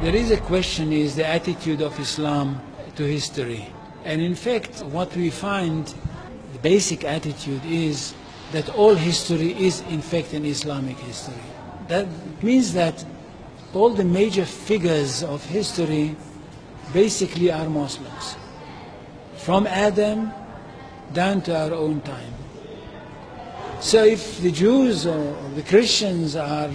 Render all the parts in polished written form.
there is a question is the attitude of Islam to history. And in fact, what we find, the basic attitude is that all history is in fact an Islamic history. That means that all the major figures of history basically are Muslims. From Adam down to our own time. So if the Jews or the Christians are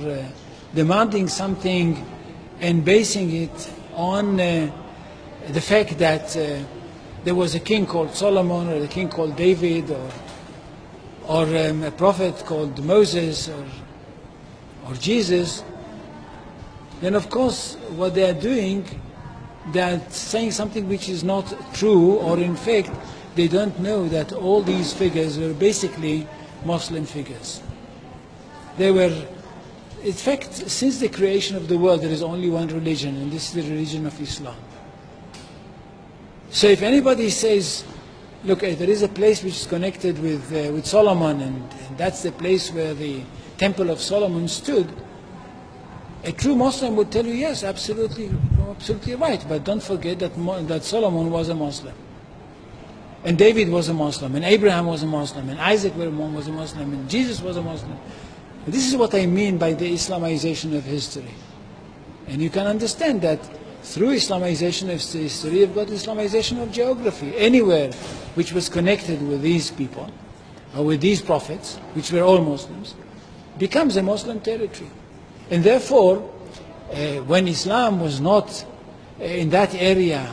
demanding something and basing it on the fact that there was a king called Solomon or a king called David or a prophet called Moses or Jesus, then of course what they are doing, they are saying something which is not true, or in fact they don't know that all these figures were basically Muslim figures. They were, in fact, since the creation of the world there is only one religion, and this is the religion of Islam. So if anybody says, look, there is a place which is connected with Solomon, and that's the place where the Temple of Solomon stood, a true Muslim would tell you, yes, absolutely right, but don't forget that Solomon was a Muslim. And David was a Muslim, and Abraham was a Muslim, and Isaac was a Muslim, and Jesus was a Muslim. And this is what I mean by the Islamization of history. And you can understand that through Islamization of history, you've got Islamization of geography. Anywhere which was connected with these people, or with these prophets, which were all Muslims, becomes a Muslim territory. And therefore, when Islam was not in that area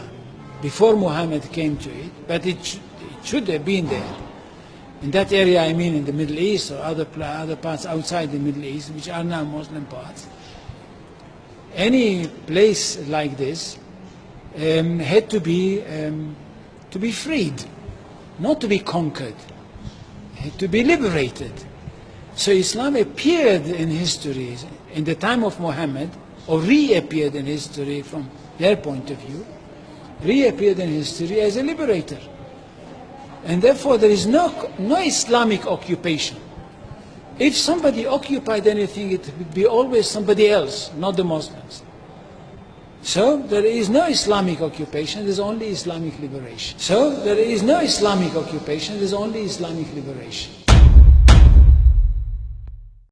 before Muhammad came to it, but it should have been there. In that area, I mean in the Middle East or other parts outside the Middle East, which are now Muslim parts. Any place like this had to be freed, not to be conquered, had to be liberated. So Islam appeared in history in the time of Muhammad, or reappeared in history from their point of view, reappeared in history as a liberator. And therefore there is no Islamic occupation. If somebody occupied anything, it would be always somebody else, not the Muslims. So there is no Islamic occupation, there is only Islamic liberation. So there is no Islamic occupation, there is only Islamic liberation.